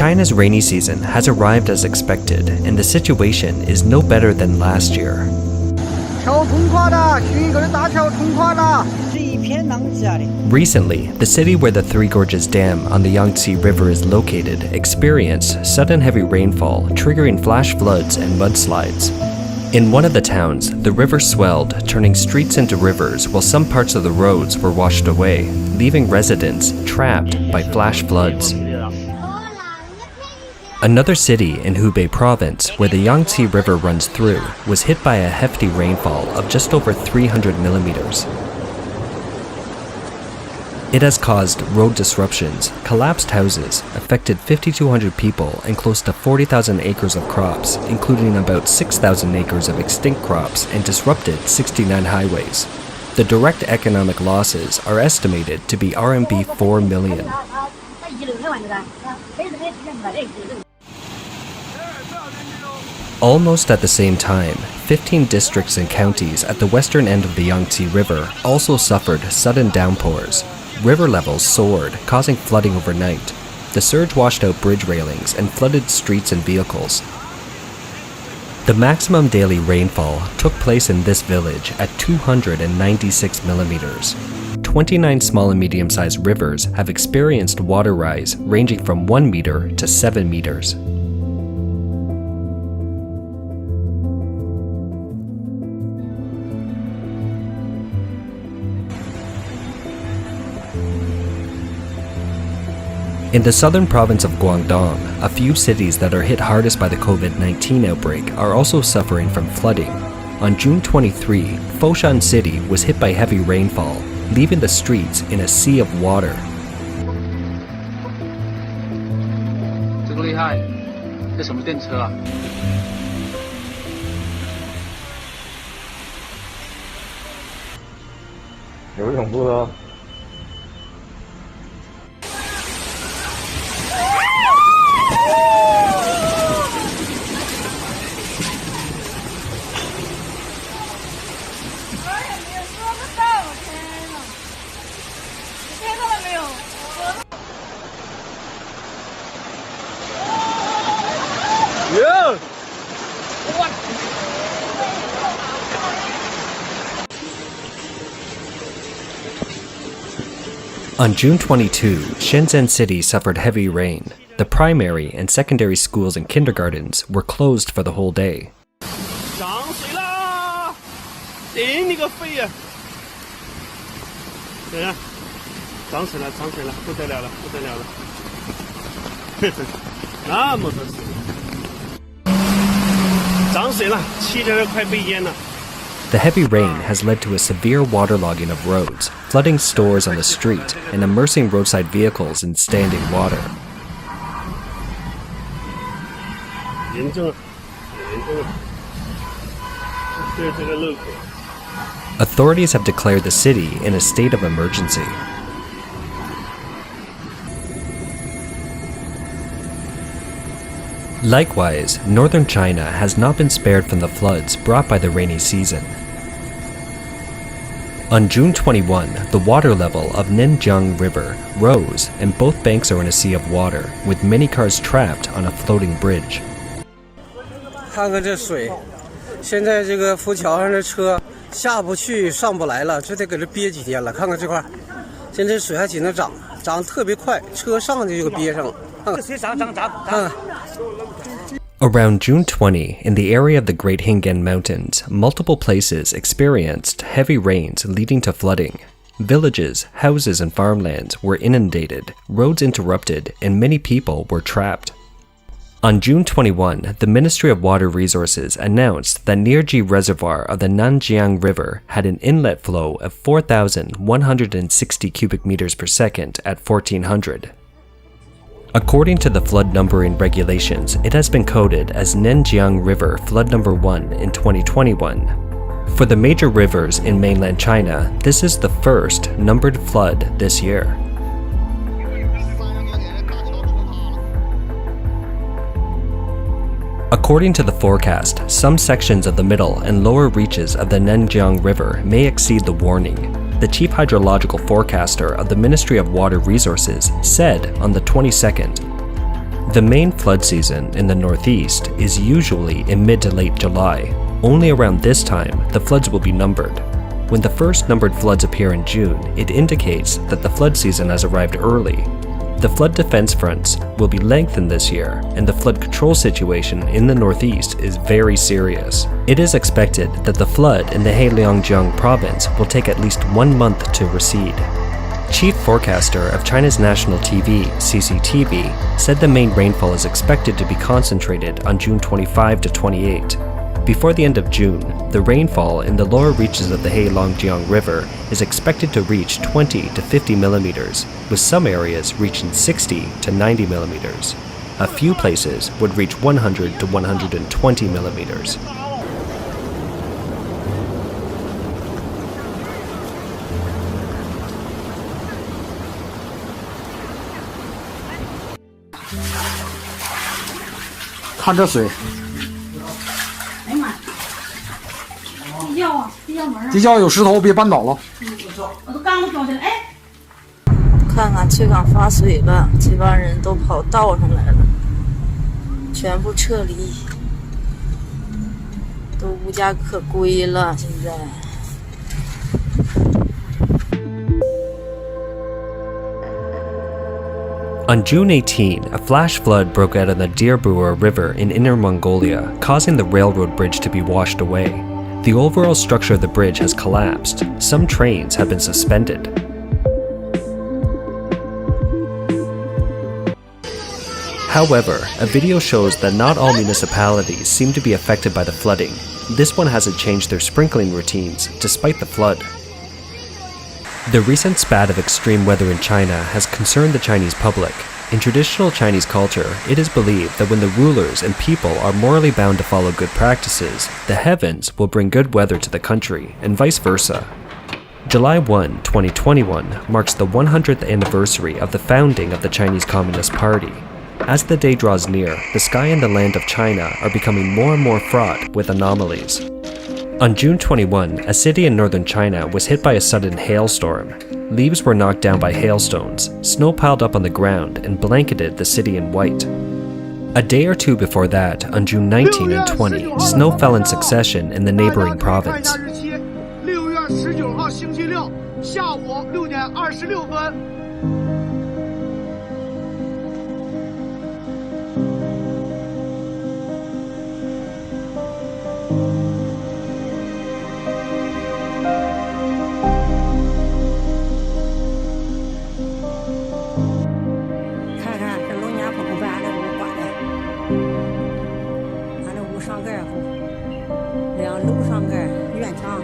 China's rainy season has arrived as expected, and the situation is no better than last year. Recently, the city where the Three Gorges Dam on the Yangtze River is located experienced sudden heavy rainfall, triggering flash floods and mudslides. In one of the towns, the river swelled, turning streets into rivers, while some parts of the roads were washed away, leaving residents trapped by flash floods. Another city in Hubei province, where the Yangtze River runs through, was hit by a hefty rainfall of just over 300 millimeters. It has caused road disruptions, collapsed houses, affected 5,200 people and close to 40,000 acres of crops, including about 6,000 acres of extinct crops, and disrupted 69 highways. The direct economic losses are estimated to be RMB 4 million. Almost at the same time, 15 districts and counties at the western end of the Yangtze River also suffered sudden downpours. River levels soared, causing flooding overnight. The surge washed out bridge railings and flooded streets and vehicles. The maximum daily rainfall took place in this village at 296 millimeters. 29 small and medium-sized rivers have experienced water rise ranging from 1 meter to 7 meters. In the southern province of Guangdong, a few cities that are hit hardest by the COVID-19 outbreak are also suffering from flooding. On June 23, Foshan City was hit by heavy rainfall, leaving the streets in a sea of water. On June 22, Shenzhen City suffered heavy rain. The primary and secondary schools and kindergartens were closed for the whole day. The heavy rain has led to a severe waterlogging of roads, flooding stores on the street, and immersing roadside vehicles in standing water. Authorities have declared the city in a state of emergency. Likewise, northern China has not been spared from the floods brought by the rainy season. On June 21, the water level of Nenjiang River rose and both banks are in a sea of water, with many cars trapped on a floating bridge. 看看这水，现在这个浮桥上的车下不去上不来了，就得搁这憋几天了。看看这块，现在水还紧着涨，涨得特别快，车上去就给憋上了。看看。Around June 20, in the area of the Great Hingen Mountains, multiple places experienced heavy rains leading to flooding. Villages, houses, and farmlands were inundated, roads interrupted, and many people were trapped. On June 21, the Ministry of Water Resources announced that Nirji Reservoir of the Nanjiang River had an inlet flow of 4,160 cubic meters per second at 1400. According to the flood numbering regulations, it has been coded as Nenjiang River Flood Number 1 in 2021. For the major rivers in mainland China, this is the first numbered flood this year. According to the forecast, some sections of the middle and lower reaches of the Nenjiang River may exceed the warning. The chief hydrological forecaster of the Ministry of Water Resources said on the 22nd, The main flood season in the Northeast is usually in mid to late July. Only around this time, the floods will be numbered. When the first numbered floods appear in June, it indicates that the flood season has arrived early. The flood defense fronts will be lengthened this year, and the flood control situation in the Northeast is very serious. It is expected that the flood in the Heilongjiang province will take at least 1 month to recede. Chief forecaster of China's national TV, CCTV, said the main rainfall is expected to be concentrated on June 25 to 28. Before the end of June, the rainfall in the lower reaches of the Heilongjiang River is expected to reach 20 to 50 millimeters, with some areas reaching 60 to 90 millimeters. A few places would reach 100 to 120 millimeters.看这水，哎呀妈！地窖啊，地窖门啊，地窖有石头，别绊倒了。我都刚都装起来，哎。看看翠港发水了，这帮人都跑道上来了，全部撤离，都无家可归了。现在。On June 18, a flash flood broke out in the Dirboer River in Inner Mongolia, causing the railroad bridge to be washed away. The overall structure of the bridge has collapsed. Some trains have been suspended. However, a video shows that not all municipalities seem to be affected by the flooding. This one hasn't changed their sprinkling routines, despite the flood. The recent spat of extreme weather in China has concerned the Chinese public. In traditional Chinese culture, it is believed that when the rulers and people are morally bound to follow good practices, the heavens will bring good weather to the country, and vice versa. July 1, 2021 marks the 100th anniversary of the founding of the Chinese Communist Party. As the day draws near, the sky and the land of China are becoming more and more fraught with anomalies. On June 21, a city in northern China was hit by a sudden hailstorm. Leaves were knocked down by hailstones, snow piled up on the ground and blanketed the city in white. A day or two before that, on June 19 and 20, snow fell in succession in the neighboring province. 6月19号星期六下午6点26分。看看这龙年风被俺这屋刮的，俺这屋上盖户，两楼上盖院墙。